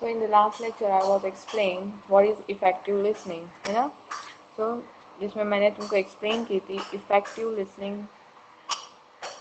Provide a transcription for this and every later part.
So in the last lecture I was explained what is effective listening, है ना. So जिसमें मैंने तुमको explain की थी effective listening,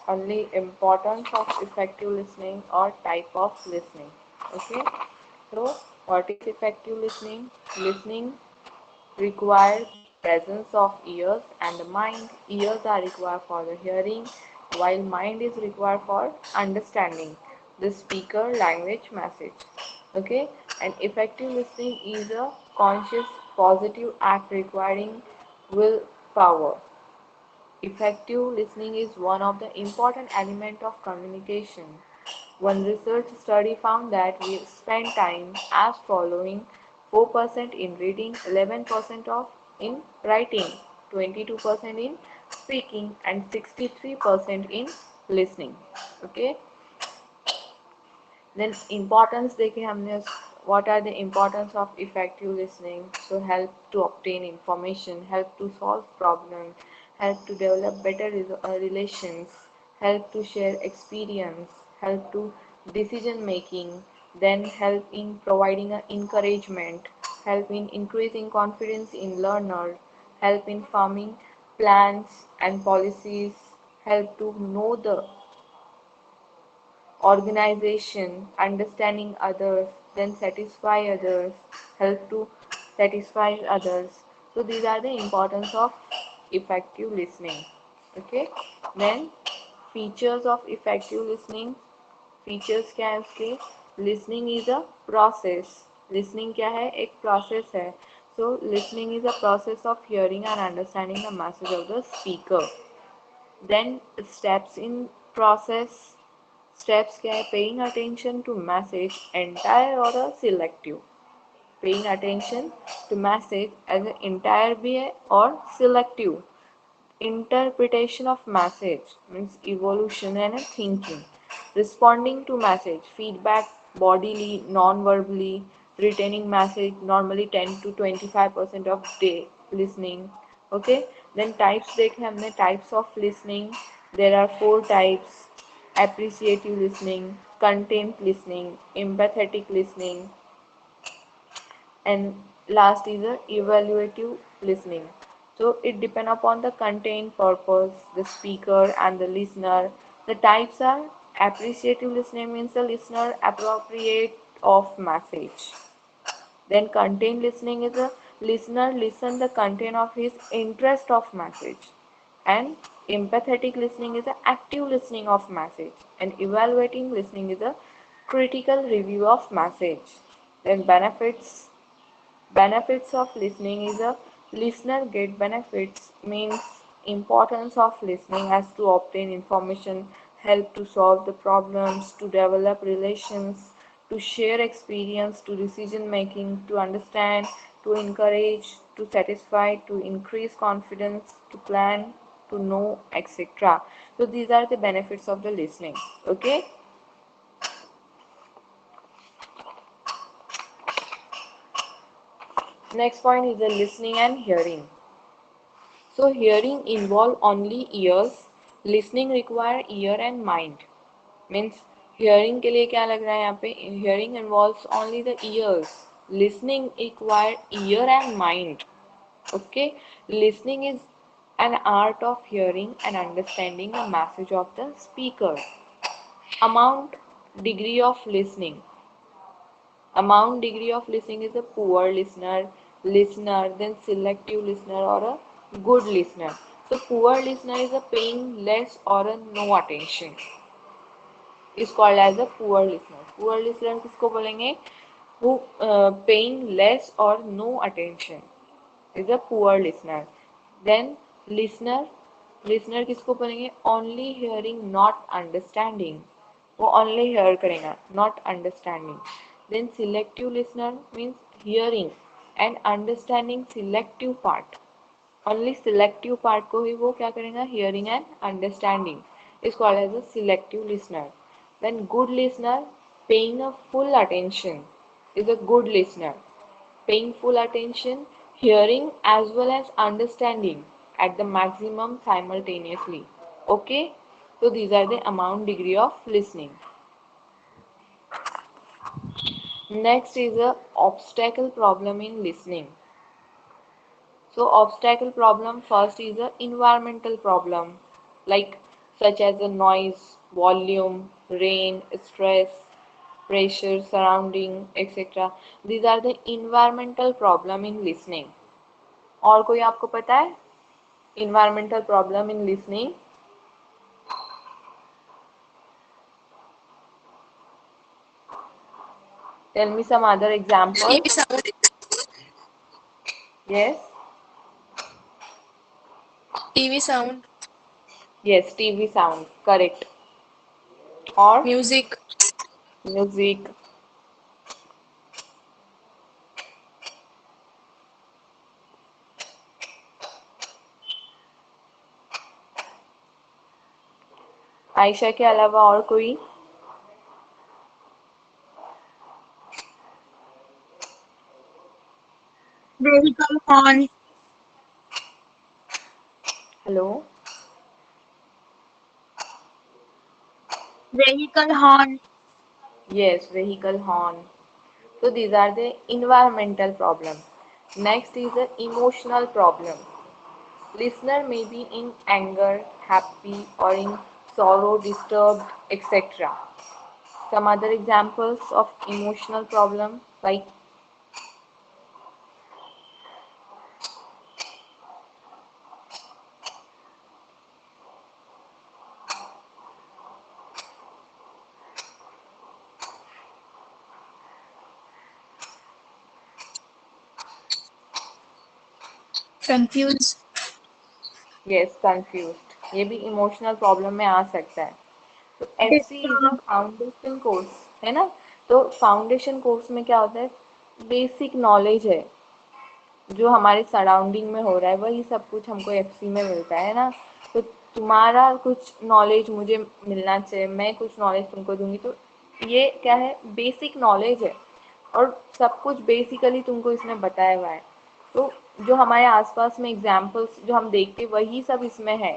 only importance of effective listening or type of listening. Okay. So what is effective listening? Listening requires presence of ears and the mind. Ears are required for the hearing, while mind is required for understanding the speaker language message. Okay, and effective listening is a conscious positive act requiring willpower. Effective listening is one of the important elements of communication. One research study found that we spend time as following 4% in reading, 11% of in writing, 22% in speaking and 63% in listening. Okay, then importance देखे हमने what are the importance of effective listening. So help to obtain information, help to solve problems, help to develop better relations, help to share experience, help to decision making, then help in providing encouragement, help in increasing confidence in learner, help in forming plans and policies, help to know the organization, understanding others, then satisfy others, help to satisfy others. So these are the importance of effective listening. Okay. Then features of effective listening. Features क्या है उसके. Listening is a process. Listening क्या है, एक process है. So listening is a process of hearing and understanding the message of the speaker. Then steps in process. Steps क्या है, paying attention to message entire or a selective. Paying attention to message as a entire भी है और selective. Interpretation of message means evolution and thinking. Responding to message, feedback bodily, non-verbally, retaining message normally 10 to 25% of day listening. Okay, then types देखे हमने. Types of listening, there are 4 types: appreciative listening, content listening, empathetic listening, and last is the evaluative listening. So it depends upon the content, purpose, the speaker and the listener. The types are: appreciative listening means the listener appropriate of message. Then content listening is a listener listen the content of his interest of message. And empathetic listening is a active listening of message. And evaluating listening is a critical review of message. Then benefits of listening is a listener get benefits means importance of listening as to obtain information, help to solve the problems, to develop relations, to share experience, to decision making, to understand, to encourage, to satisfy, to increase confidence, to plan, to know, etc. So these are the benefits of the listening. Okay. Next point is the listening and hearing. So hearing involve only ears, listening require ear and mind. Means hearing के लिए क्या लग रहा है यहाँ पे, hearing involves only the ears, listening require ear and mind. Okay, listening is an art of hearing and understanding the message of the speaker. Amount degree of listening. Amount degree of listening is a poor listener, then selective listener or a good listener. So poor listener is a paying less or a no attention. Is called as a poor listener. Poor listener किसको बोलेंगे? Who paying less or no attention is a poor listener. Then listener, listener किसको बोलेंगे? Only hearing, not understanding. वो only hear करेगा, not understanding. Then selective listener means hearing and understanding selective part. Only selective part को ही वो क्या करेगा? Hearing and understanding is called as a selective listener. Then good listener, paying a full attention, is a good listener. Paying full attention, hearing as well as understanding at the maximum simultaneously. Okay, so these are the amount degree of listening. Next is a obstacle problem in listening. So obstacle problem first is a environmental problem, like such as the noise, volume, rain, stress, pressure, surrounding, etc. These are the environmental problem in listening. और कोई आपको पता है environmental problem in listening? Tell me some other example. TV sound. Yes, TV sound. yes, TV sound, correct. Or Music. music. Ayesha के अलावा और कोई? Vehicle horn. Hello. Vehicle horn. Yes, vehicle horn. So these are the environmental problem. Next is the emotional problem. Listener may be in anger, happy, or in sorrow, disturbed, etc. Some other examples of emotional problem like Confused. yes, confused. ये भी emotional problem में आ सकता है. तो FC is a Disturbed. Foundation course है ना. तो foundation course में क्या होता है, बेसिक नॉलेज है जो हमारे सराउंडिंग में हो रहा है वही सब कुछ हमको एफसी में मिलता है ना. तो तुम्हारा कुछ नॉलेज मुझे मिलना चाहिए, मैं कुछ नॉलेज तुमको दूंगी, तो ये क्या है, बेसिक नॉलेज है और सब कुछ बेसिकली तुमको इसमें बताया हुआ है. तो जो हमारे आसपास में एग्जाम्पल्स जो हम देखते वही सब इसमें है.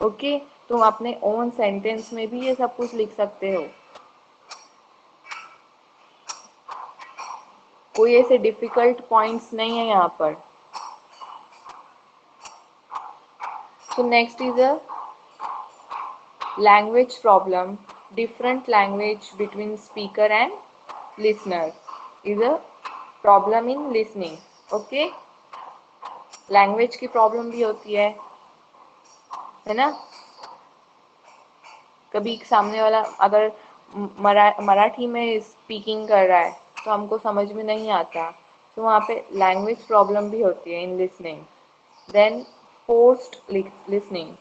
ओके, तुम अपने ओन सेंटेंस में भी ये सब कुछ लिख सकते हो. कोई ऐसे डिफिकल्ट पॉइंट्स नहीं है यहाँ पर. तो next is a language problem. Different language between speaker and listener is a problem in listening. Okay, language की प्रॉब्लम भी होती है ना. कभी सामने वाला अगर मराठी में स्पीकिंग कर रहा है तो हमको समझ में नहीं आता, तो वहाँ पे लैंग्वेज प्रॉब्लम भी होती है in listening. Then forced listening.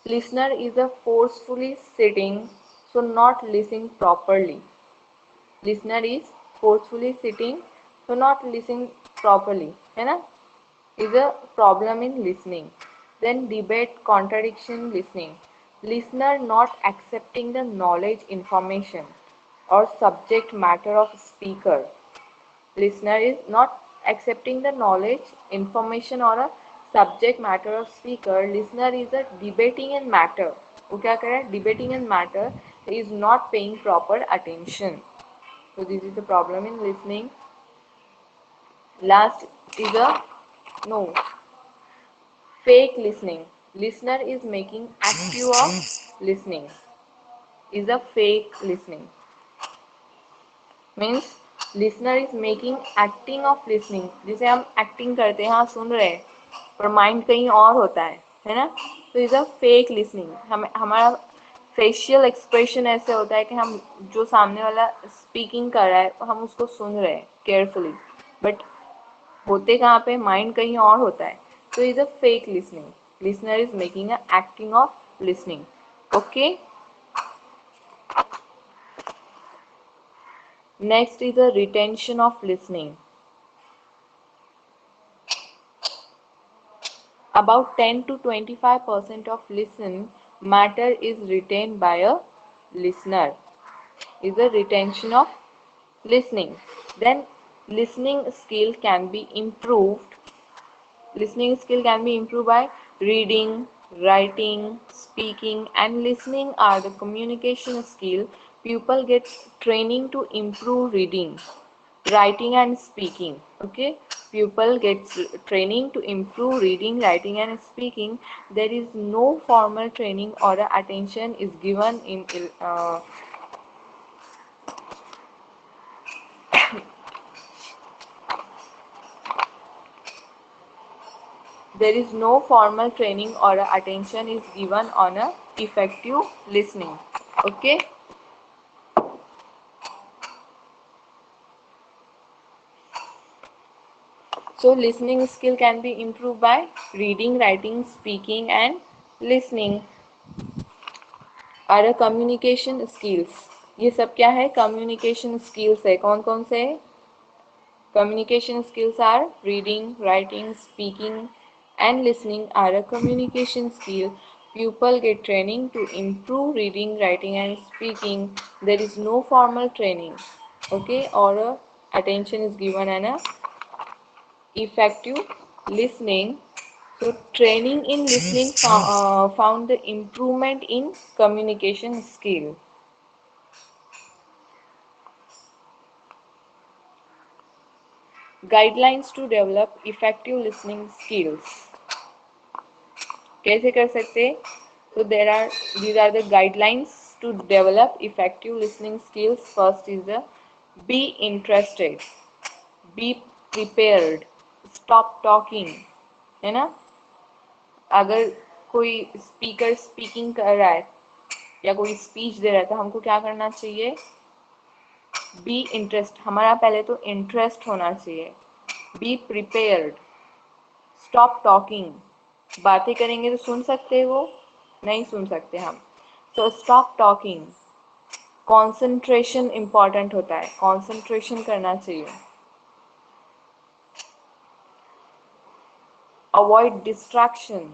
Listener is a forcefully sitting, so not listening properly. Listener is forcefully sitting, so not listening properly. है ना? Is a problem in listening. Then debate, contradiction, listening. Listener not accepting the knowledge, information, or subject matter of speaker. Listener is not accepting the knowledge, information or a subject matter of speaker. Listener is a debating in matter. वो क्या कर रहा है? Debating in matter is not paying proper attention. So this is the problem in listening. Last is a no fake listening. Listener is making active of listening. Is a fake listening. Means listener is making acting of listening. जिसे हम acting करते हैं, हाँ सुन रहे हैं पर mind कहीं और होता है ना. तो इज अ फेक लिसनिंग. हम हमारा फेशियल एक्सप्रेशन ऐसे होता है कि हम जो सामने वाला स्पीकिंग कर रहा है हम उसको सुन रहे हैं केयरफुली, बट होते कहाँ पे, माइंड कहीं और होता है. तो is a fake listening. Listener is making a acting of listening. Okay. Next is a retention of listening. About 10 to 25% of listen matter is retained by a listener. Is the retention of listening. Then listening skill can be improved. Listening skill can be improved by reading, writing, speaking, and listening are the communication skill. People get training to improve reading. writing and speaking. Okay, pupil gets training to improve reading, writing and speaking. There is no formal training or attention is given in there is no formal training or attention is given on a effective listening. Okay, so listening skill can be improved by reading, writing, speaking and listening. Are communication skills, ये सब क्या है? Communication skills है. कौन कौन से? Communication skills are reading, writing, speaking, and listening are a communication skill. Pupil get training to improve reading, writing, and speaking. There is no formal training, okay, or attention is given and a effective listening. So training in listening found the improvement in communication skill. Guidelines to develop effective listening skills. कैसे कर सकते? So these are the guidelines to develop effective listening skills. First is the be interested, be prepared, stop talking. है ना? अगर कोई speaker speaking कर रहा है या कोई स्पीच दे रहा है तो हमको क्या करना चाहिए? बी इंटरेस्ट, हमारा पहले तो इंटरेस्ट होना चाहिए. Be prepared, stop talking. बातें करेंगे तो सुन सकते हो? नहीं सुन सकते हम. So stop talking. Concentration important होता है, कॉन्सेंट्रेशन करना चाहिए. Avoid distraction,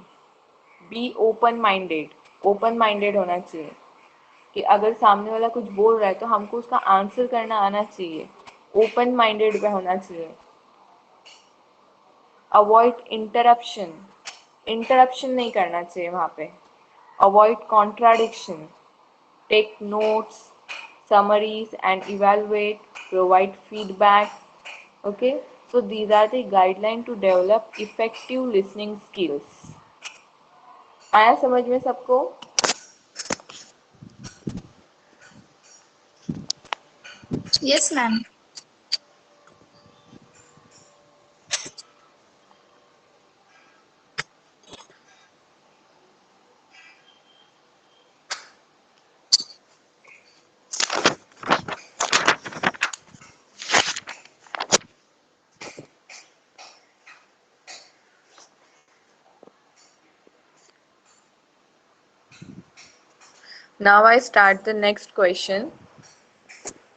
be open minded. Open minded होना चाहिए कि अगर सामने वाला कुछ बोल रहा है तो हमको उसका आंसर करना आना चाहिए. ओपन माइंडेड पे होना चाहिए. अवॉइड इंटरप्शन, इंटरप्शन नहीं करना चाहिए वहाँ पे. Avoid contradiction, take notes, summaries and evaluate, provide feedback. Okay, so these are the guidelines to develop effective listening skills. आया समझ में सबको? Yes, ma'am. Now I start the next question,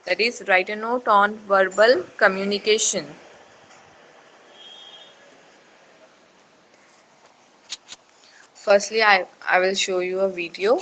that is write a note on verbal communication. Firstly, I will show you a video.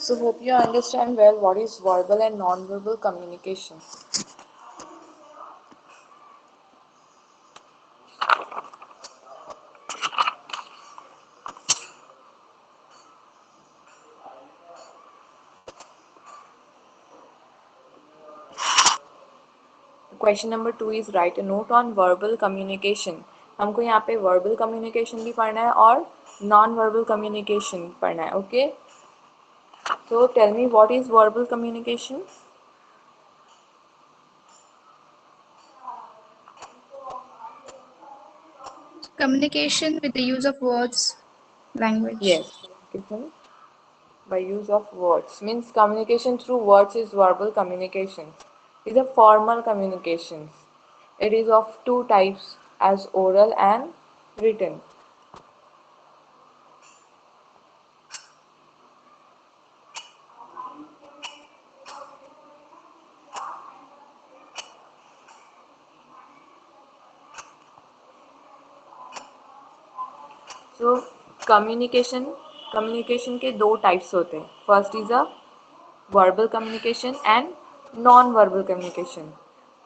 So hope you understand well what is verbal and non-verbal communication. Question number 2 is right a note on verbal communication. हमको यहाँ पे verbal communication भी पढ़ना है और non verbal communication पढ़ना है. Okay, so tell me what is verbal communication? Communication with the use of words, language. Yes, communication by use of words means communication through words is verbal communication. Is a formal communication. It is of two types as oral and written. So communication के दो types होते हैं. First is a verbal communication and non-verbal communication.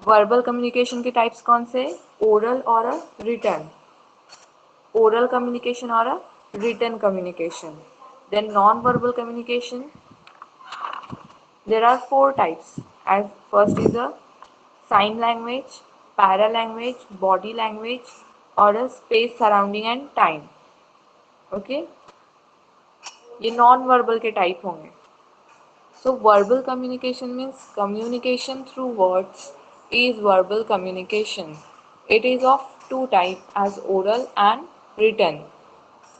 Verbal communication के types कौन से? Oral और a written. Oral communication or a written communication. Then non-verbal communication. There are four types. As first is a sign language, para language, body language, or a space surrounding and time. Okay, ये non verbal के type होंगे. So verbal communication means communication through words is verbal communication. It is of two types as oral and written.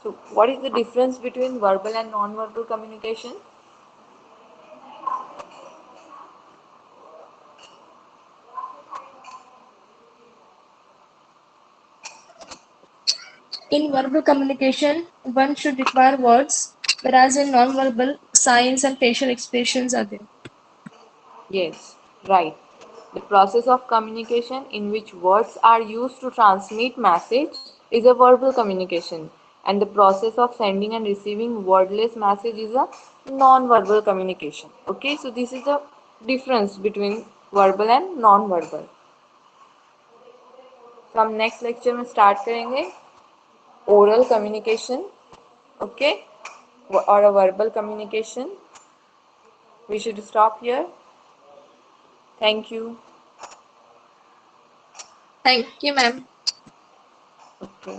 So what is the difference between verbal and non-verbal communication? In verbal communication, one should require words, whereas in non-verbal, signs and facial expressions are there. Yes, right. The process of communication in which words are used to transmit message is a verbal communication, and the process of sending and receiving wordless message is a non-verbal communication. Okay, so this is the difference between verbal and non-verbal. तो हम next lecture में start करेंगे oral communication, okay, और uh verbal communication. We should stop here. Thank you. Thank you, ma'am. Okay.